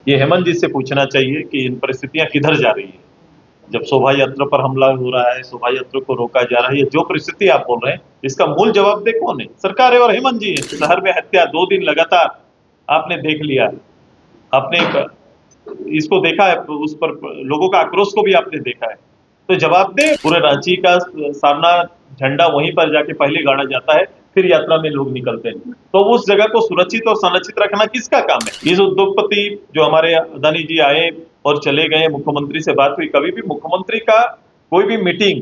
ये हेमंत जी से पूछना चाहिए कि इन परिस्थितियां किधर जा रही है। जब शोभा यात्रा पर हमला हो रहा है, शोभा यात्रा को रोका जा रहा है, ये जो परिस्थिति आप बोल रहे हैं, इसका मूल जवाबदेह कौन है? सरकार है और हेमंत जी है। शहर में हत्या 2 दिन लगातार आपने देख लिया है। आपने इसको देखा है, उस पर लोगों का आक्रोश को भी आपने देखा है। तो जवाबदेह पूरे रांची का सामना झंडा वहीं पर जाके पहले गाड़ा जाता है, फिर यात्रा में लोग निकलते हैं। तो उस जगह को सुरक्षित और संरक्षित रखना किसका काम है? इस उद्योगपति जो हमारे अदानी जी आए और चले गए, मुख्यमंत्री से बात हुई, कभी भी मुख्यमंत्री का कोई भी मीटिंग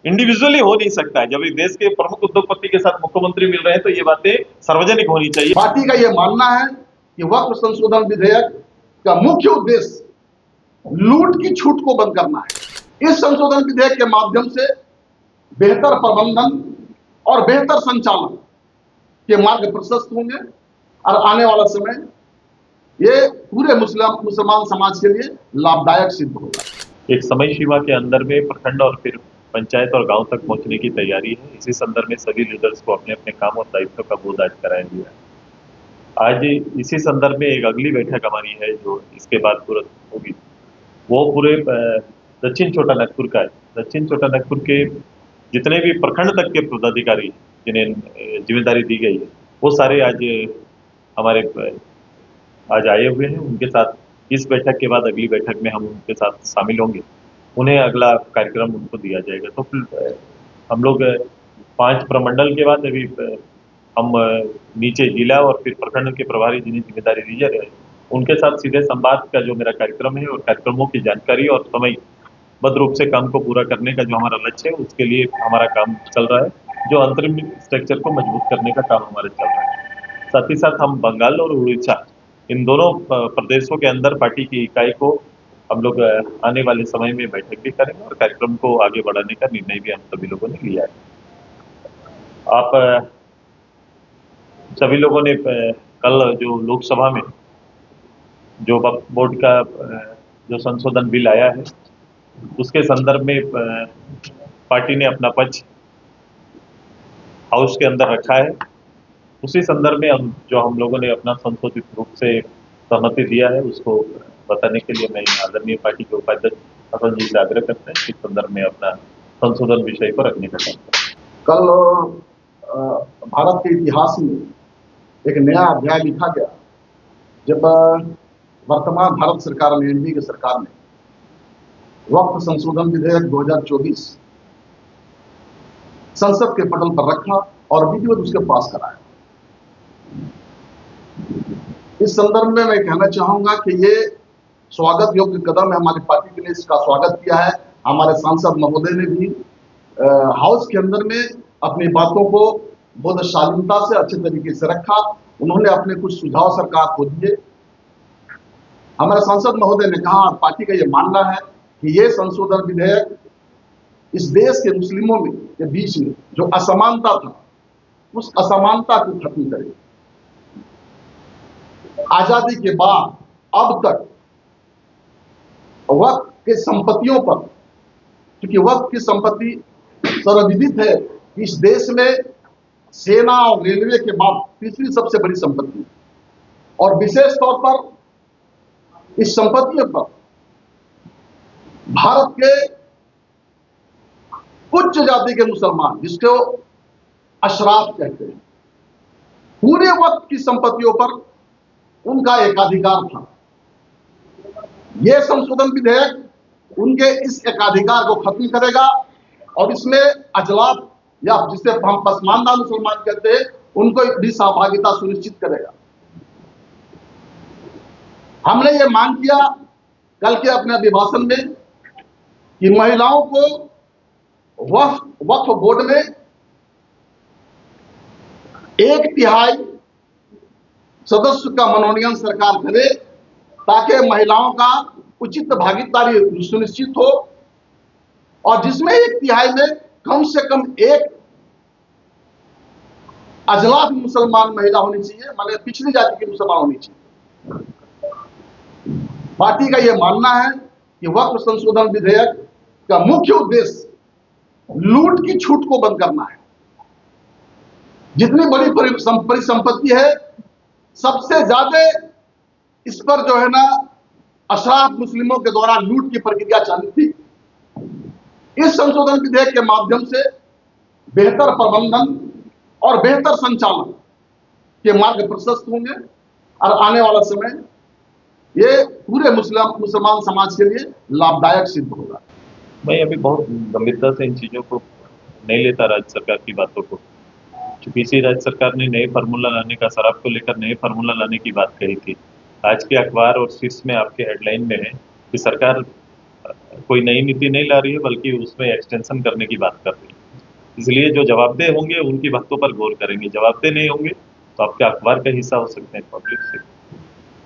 इंडिविजुअली हो नहीं सकता है। जब देश के प्रमुख उद्योगपति के साथ मुख्यमंत्री मिल रहे हैं तो ये बातें सार्वजनिक होनी चाहिए। पार्टी का यह मानना है कि वक्फ संशोधन विधेयक का मुख्य उद्देश्य लूट की छूट को बंद करना है। इस संशोधन विधेयक के माध्यम से बेहतर प्रबंधन और बेहतर संचालन के मार्ग प्रशस्त होंगे और आने वाला समय ये पूरे मुसलमान समाज के लिए लाभदायक सिद्ध होगा। एक समय सीमा के अंदर में प्रखंड और फिर पंचायत और गांव तक पहुंचने की तैयारी है। इसी संदर्भ में सभी लीडर्स को अपने अपने काम और दायित्व का बोध आज कराया गया है। आज इसी संदर्भ में एक अगली बैठक हमारी है जो इसके बाद तुरंत होगी। वो पूरे दक्षिण छोटा नागपुर का है। दक्षिण छोटा नागपुर के जितने भी प्रखंड तक के पदाधिकारी जिन्हें जिम्मेदारी दी गई है, वो सारे आज हमारे आज आए हुए हैं। उनके साथ इस बैठक के बाद अगली बैठक में हम उनके साथ शामिल होंगे। उन्हें अगला कार्यक्रम उनको दिया जाएगा। तो फिर हम लोग 5 प्रमंडल के बाद अभी हम नीचे जिला और फिर प्रखंड के प्रभारी जिन्हें जिम्मेदारी दी जा रही है, उनके साथ सीधे संवाद का जो मेरा कार्यक्रम है और कार्यक्रमों की जानकारी और समयबद्ध रूप से काम को पूरा करने का जो हमारा लक्ष्य है, उसके लिए हमारा काम चल रहा है। जो अंतरिम स्ट्रक्चर को मजबूत करने का काम हमारा चल रहा है। साथ ही साथ हम बंगाल और उड़ीसा इन दोनों प्रदेशों के अंदर पार्टी की इकाई को हम लोग आने वाले समय में बैठक भी करेंगे और कार्यक्रम को आगे बढ़ाने का निर्णय भी हम सभी लोगों ने लिया है। आप सभी लोगों ने कल जो लोकसभा में जो वक्फ बोर्ड का जो संशोधन बिल आया है, उसके संदर्भ में पार्टी ने अपना पक्ष हाउस के अंदर रखा है। उसी संदर्भ में हम लोगों ने अपना संशोधित रूप से सहमति दिया है, उसको बताने के लिए मैं आदरणीय पार्टी के उपाध्यक्ष अतुल जी से आग्रह करते हैं इस संदर्भ में अपना संशोधन विषय को रखने का काम करें। कल भारत के इतिहास में एक नया अध्याय लिखा गया जब वर्तमान भारत सरकार ने, एनडीए की सरकार ने वक्फ संशोधन विधेयक 2024 संसद के पटल पर रखा और विधिवत उसके पास कराया। इस संदर्भ में मैं कहना चाहूंगा कि ये स्वागत योग्य कदम है। हमारी पार्टी ने इसका स्वागत किया है। हमारे सांसद महोदय ने भी हाउस के अंदर में अपनी बातों को बहुत शालीनता से अच्छे तरीके से रखा। उन्होंने अपने कुछ सुझाव सरकार को दिए। हमारे सांसद महोदय ने कहा, पार्टी का यह मानना है कि ये संशोधन विधेयक इस देश के मुस्लिमों में के बीच में जो असमानता था, उस असमानता को खत्म करे। आजादी के बाद अब तक वक्फ के संपत्तियों पर, क्योंकि वक्फ की संपत्ति सर्वविदित है, इस देश में सेना और रेलवे के बाद तीसरी सबसे बड़ी संपत्ति, और विशेष तौर पर इस संपत्तियों पर भारत के उच्च जाति के मुसलमान, जिसको अशराफ कहते हैं, पूरे वक्त की संपत्तियों पर उनका एकाधिकार था। यह संशोधन विधेयक उनके इस एकाधिकार को खत्म करेगा और इसमें अजलाफ या जिसे हम पसमानदा मुसलमान कहते हैं, उनको भी सहभागिता सुनिश्चित करेगा। हमने ये मांग किया कल के अपने अभिभाषण में कि महिलाओं को वक्फ बोर्ड में 1/3 सदस्य का मनोनयन सरकार करे, ताकि महिलाओं का उचित भागीदारी सुनिश्चित हो और जिसमें 1/3 में कम से कम एक अजलाफ मुसलमान महिला होनी चाहिए, माने पिछड़ी जाति की मुसलमान होनी चाहिए। पार्टी का यह मानना है कि वक्फ संशोधन विधेयक का मुख्य उद्देश्य लूट की छूट को बंद करना है। जितनी बड़ी परिसंपत्ति है, सबसे ज्यादा इस पर जो है ना अशराफ मुस्लिमों के द्वारा लूट की प्रक्रिया चालू थी। इस संशोधन विधेयक के माध्यम से बेहतर प्रबंधन और बेहतर संचालन के मार्ग प्रशस्त होंगे और आने वाला समय ये पूरे मुसलमान समाज के लिए लाभदायक सिद्ध होगा। मैं अभी बहुत गंभीरता से इन चीज़ों को नहीं लेता राज्य सरकार की बातों को, क्योंकि इसी राज्य सरकार ने नए फार्मूला लाने का, शराब को लेकर नए फार्मूला लाने की बात कही थी। आज के अखबार और शीर्ष में आपके हेडलाइन में है कि सरकार कोई नई नीति नहीं ला रही है, बल्कि उसमें एक्सटेंशन करने की बात कर रही है। इसलिए जो जवाबदेह होंगे उनकी बातों पर गौर करेंगे, जवाबदेह नहीं होंगे तो आपके अखबार का हिस्सा हो सकते हैं पब्लिक से।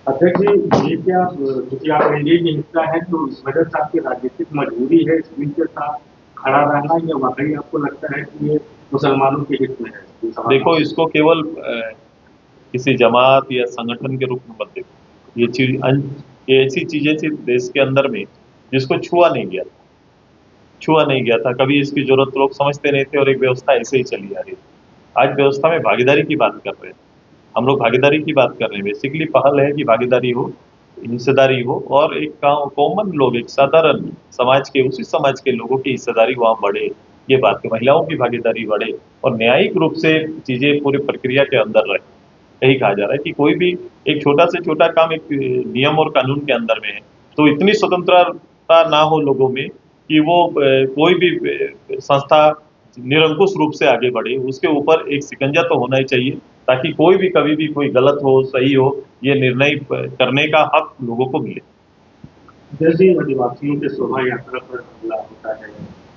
अध्यक्ष जी, ये क्या क्योंकि आप एनडीए के हिस्सा है तो इस वजह से आपकी राजनीतिक मजबूरी है इस बिल के साथ खड़ा रहना, या वाकई आपको लगता है कि ये मुसलमानों के हित में है? देखो, इसको केवल किसी जमात या संगठन के रूप में मत देखो। ये ऐसी चीजें थी देश के अंदर में जिसको छुआ नहीं गया था। कभी इसकी जरूरत लोग समझते नहीं थे और एक व्यवस्था ऐसे ही चली आ रही थी। आज व्यवस्था में भागीदारी की बात कर रहे हैं हम लोग, भागीदारी की बात कर रहे हैं। बेसिकली पहल है कि भागीदारी हो, हिस्सेदारी हो और एक कॉमन लोग, एक साधारण समाज के, उसी समाज के लोगों की हिस्सेदारी वहाँ बढ़े, ये बात है। महिलाओं की भागीदारी बढ़े और न्यायिक रूप से चीजें पूरी प्रक्रिया के अंदर रहे। यही कहा जा रहा है कि कोई भी एक छोटा से छोटा काम एक नियम और कानून के अंदर में है, तो इतनी स्वतंत्रता ना हो लोगों में कि वो कोई भी संस्था निरंकुश रूप से आगे बढ़े। उसके ऊपर एक शिकंजा तो होना ही चाहिए, ताकि कोई भी कभी भी कोई गलत हो सही हो ये निर्णय करने का हक लोगों को मिले। जैसे आदिवासियों के शोभा यात्रा पर हमला होता है,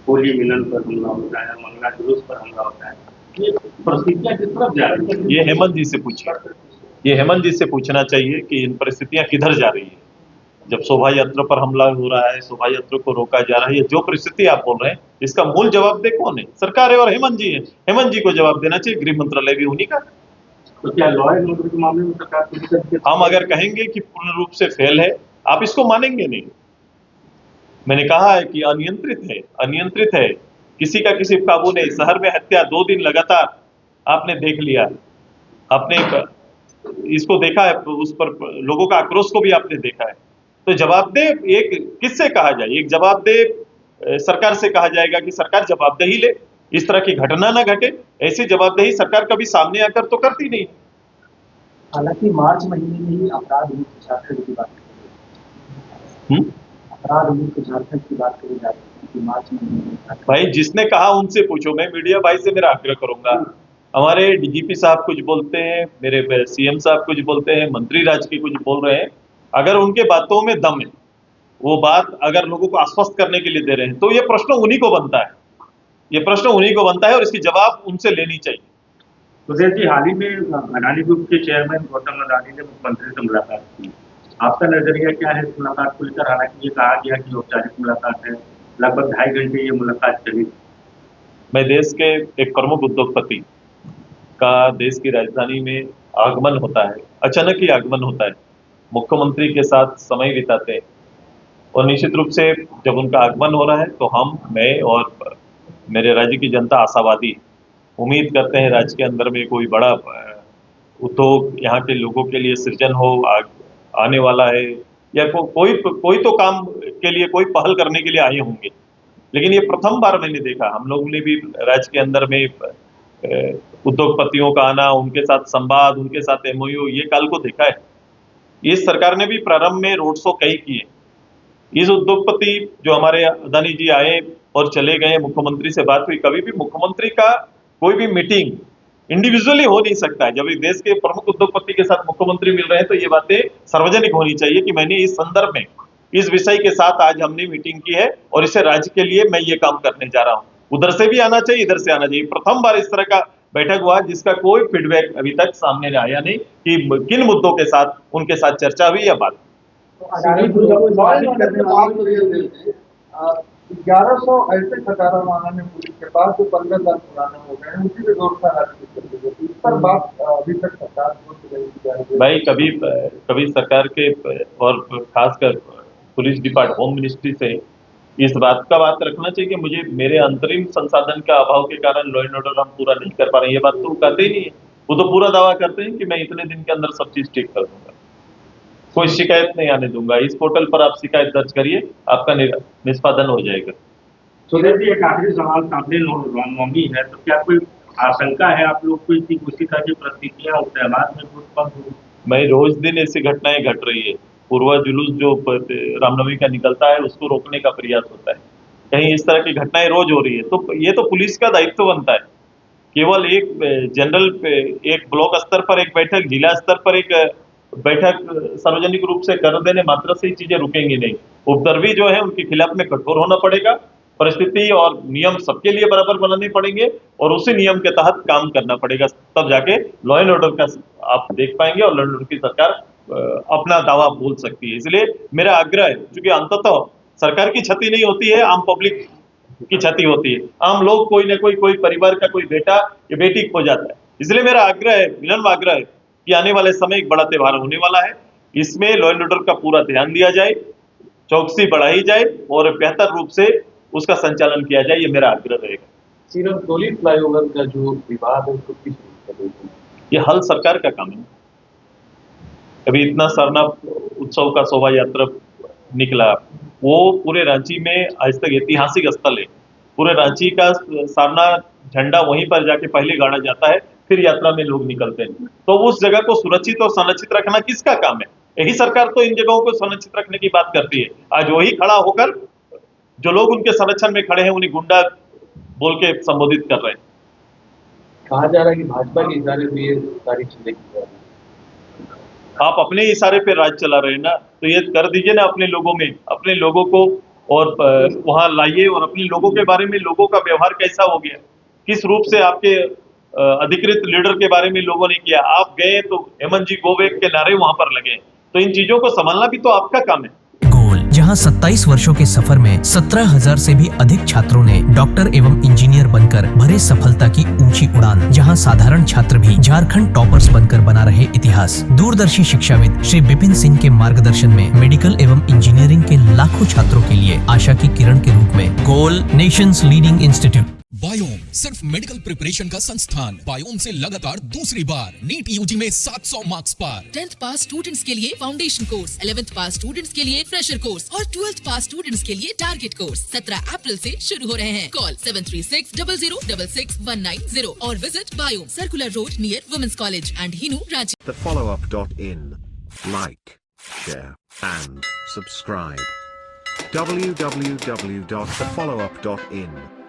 होली मिलन पर हमला होता है, मंगला जुलूस पर हमला होता है, ये परिस्थितियां किस तरफ जा रही है? ये हेमंत जी से पूछिए, ये हेमंत जी से पूछना चाहिए कि इन परिस्थितियां किधर जा रही है। जब शोभा यात्रा पर हमला हो रहा है, शोभा यात्रा को रोका जा रहा है, ये जो परिस्थिति आप बोल रहे हैं इसका मूल जवाबदेह कौन है? सरकार है और हेमंत जी है। हेमंत जी को जवाब देना चाहिए, गृह मंत्रालय भी उन्हीं का। तो क्या लॉ एंड ऑर्डर के मामले में सरकार हम अगर कहेंगे कि पूर्ण रूप से फेल है, आप इसको मानेंगे नहीं। मैंने कहा है कि अनियंत्रित है, किसी का किसी काबू नहीं। शहर में हत्या 2 दिन लगातार आपने देख लिया, आपने इसको देखा है, उस पर लोगों का आक्रोश को भी आपने देखा है। तो जवाबदेह एक किससे कहा जाए? एक जवाबदेह सरकार से कहा जाएगा कि सरकार जवाबदेही ले, इस तरह की घटना ना घटे। ऐसी जवाबदेही सरकार कभी सामने आकर तो करती नहीं। हालांकि मार्च महीने में ही अपराध मुक्त झारखंड की बात अपराध मुक्त झारखंड की बात करी जा रही है कि मार्च महीने में। भाई जिसने कहा उनसे पूछो। मैं मीडिया भाई से मेरा आग्रह करूंगा, हमारे डीजीपी साहब कुछ बोलते हैं, मेरे सीएम साहब कुछ बोलते हैं, मंत्री राज के कुछ बोल रहे हैं। अगर उनके बातों में दम है, वो बात अगर लोगों को आश्वस्त करने के लिए दे रहे हैं, तो ये प्रश्न उन्हीं को बनता है, और इसकी जवाब उनसे लेनी चाहिए। सुधीर जी, हाल ही में अडानी ग्रुप के चेयरमैन गौतम अडानी ने मुख्यमंत्री से मुलाकात की। आपका नजरिया क्या है इस मुलाकात को लेकर? हालांकि ये कहा गया कि औपचारिक मुलाकात है, लगभग 2.5 घंटे ये मुलाकात चली। मैं देश के एक प्रमुख उद्योगपति का देश की राजधानी में आगमन होता है, अचानक ही आगमन होता है, मुख्यमंत्री के साथ समय बिताते हैं, और निश्चित रूप से जब उनका आगमन हो रहा है तो मैं और मेरे राज्य की जनता आशावादी, उम्मीद करते हैं राज्य के अंदर में कोई बड़ा उद्योग यहाँ के लोगों के लिए सृजन हो, आने वाला है, या कोई तो काम के लिए, कोई पहल करने के लिए आए होंगे। लेकिन ये प्रथम बार मैंने देखा, हम लोगों ने भी राज्य के अंदर में उद्योगपतियों का आना, उनके साथ संवाद, उनके साथ एमओयू, ये काल को देखा है। इस सरकार ने भी प्रारंभ में रोड शो कई किए। इस उद्योगपति जो हमारे अदानी जी आए और चले गए, मुख्यमंत्री से बात हुई। कभी भी मुख्यमंत्री का कोई भी मीटिंग इंडिविजुअली हो नहीं सकता है। जब एक देश के प्रमुख उद्योगपति के साथ मुख्यमंत्री मिल रहे हैं तो ये बातें सार्वजनिक होनी चाहिए कि मैंने इस संदर्भ में, इस विषय के साथ आज हमने मीटिंग की है और इसे राज्य के लिए मैं ये काम करने जा रहा हूँ। उधर से भी आना चाहिए, इधर से आना चाहिए। प्रथम बार इस तरह का बैठक हुआ जिसका कोई फीडबैक अभी तक सामने आया नहीं कि किन मुद्दों के साथ उनके साथ चर्चा हुई या बात। 1100 ऐसे खटारा वाहन है पुलिस के पास जो 15 साल पुराना हो गए हैं, उसी पे जोर इस पर बात अभी तक सरकार को भाई कभी सरकार के और खासकर पुलिस डिपार्टमेंट, होम मिनिस्ट्री से इस बात रखना चाहिए कि मुझे मेरे अंतरिम संसाधन का अभाव के कारण लॉ एंड ऑर्डर हम पूरा नहीं कर पा रहे हैं। ये बात तो कहते ही नहीं है। वो तो पूरा दावा करते हैं कि मैं इतने दिन के अंदर सब चीज ठीक कर दूंगा। 1100 ऐसे खटारा वाहन है पुलिस के पास जो 15 साल पुराना हो गए हैं, उसी पे जोर इस पर बात कभी सरकार के और खासकर पुलिस डिपार्टमेंट, होम मिनिस्ट्री से इस बात का रखना चाहिए कि मुझे मेरे अंतरिम संसाधन का अभाव के कारण लॉ एंड ऑर्डर हम पूरा नहीं कर पा रहे हैं। ये बात तो कहते ही नहीं है। वो तो पूरा दावा करते हैं कि मैं इतने दिन के अंदर सब चीज ठीक कर दूंगा। कोई शिकायत नहीं आने दूंगा। इस पोर्टल पर आप शिकायत दर्ज करिए, आपका निष्पादन हो जाएगा। सुधीर जी, एक आखिरी सवाल, सामने रामनवमी है, तो क्या कोई आशंका है आप लोग को कि उसी तरह की परिस्थितियां उस त्योहार में उत्पन्न हो? मैं रोज दिन ऐसी घटनाएं घट रही है। पूर्वा जुलूस जो रामनवमी का निकलता है उसको रोकने का प्रयास होता है, कहीं इस तरह की घटनाएं रोज हो रही है, तो ये तो पुलिस का दायित्व बनता है। केवल एक जनरल एक ब्लॉक स्तर पर एक बैठक, जिला स्तर पर एक बैठक सार्वजनिक रूप से कर देने मात्र से ही चीजें रुकेंगी नहीं। उपद्रवी जो है उनके खिलाफ में कठोर होना पड़ेगा, परिस्थिति और नियम सबके लिए बराबर बनाने पड़ेंगे और उसी नियम के तहत काम करना पड़ेगा, तब जाके लॉ एंड ऑर्डर का आप देख पाएंगे और लॉ एंड ऑर्डर की सरकार अपना दावा बोल सकती है। इसलिए मेरा आग्रह है, क्योंकि अंततः सरकार की क्षति नहीं होती है, आम पब्लिक की क्षति होती है। आम लोग कोई परिवार का कोई बेटा या बेटी खो जाता है। इसलिए मेरा आग्रह है, विनम्र आग्रह है कि आने वाले समय एक बड़ा त्योहार होने वाला है, इसमें लॉ एंड ऑर्डर का पूरा ध्यान दिया जाए, चौकसी बढ़ाई जाए और बेहतर रूप से उसका संचालन किया जाए, ये मेरा आग्रह रहेगा। सिरमतौली फ्लाईओवर का जो विवाद है उसको किस रूप में देखते हैं? ये हल सरकार का काम है। अभी इतना सारनाथ उत्सव का शोभा यात्रा निकला, वो पूरे रांची में आज तक ऐतिहासिक स्थल है। पूरे रांची का सारनाथ झंडा वहीं पर जाके पहले गाड़ा जाता है, फिर यात्रा में लोग निकलते हैं। तो उस जगह को सुरक्षित और संरक्षित रखना किसका काम है? यही सरकार तो इन जगहों को संरक्षित रखने की बात करती है। आज वही खड़ा होकर जो लोग उनके संरक्षण में खड़े हैं उन्हें गुंडा बोल के संबोधित कर रहे हैं। कहा जा रहा है कि भाजपा के इशारे पे ये तारीख चलेगी। आप अपने इशारे पे राज चला रहे हैं ना, तो ये कर दीजिए ना अपने लोगों में, अपने लोगों को और वहां लाइए और अपने लोगों के बारे में, लोगों का व्यवहार कैसा हो गया, किस रूप से आपके अधिकृत लीडर के बारे में लोगों ने किया। आप गए तो हेमंत जी गो बैक के नारे वहां पर लगे, तो इन चीजों को संभालना भी तो आपका काम है। जहां 27 वर्षों के सफर में 17,000 से भी अधिक छात्रों ने डॉक्टर एवं इंजीनियर बनकर भरे सफलता की ऊंची उड़ान, जहां साधारण छात्र भी झारखंड टॉपर्स बनकर बना रहे इतिहास। दूरदर्शी शिक्षाविद श्री विपिन सिंह के मार्गदर्शन में मेडिकल एवं इंजीनियरिंग के लाखों छात्रों के लिए आशा की किरण के रूप में गोल नेशंस लीडिंग इंस्टीट्यूट। बायोम सिर्फ मेडिकल प्रिपरेशन का संस्थान। बायोम से लगातार दूसरी बार नीट यूजी में 700 मार्क्स पार। 10th पास स्टूडेंट्स के लिए फाउंडेशन कोर्स, 11th पास स्टूडेंट्स के लिए फ्रेशर कोर्स और 12th पास स्टूडेंट्स के लिए टारगेट कोर्स 17 अप्रैल से शुरू हो रहे हैं। कॉल 7360066190 और visit Biome, circular road near women's college and Hinoo, Ranchi. thefollowup.in. Like, share and subscribe. www.thefollowup.in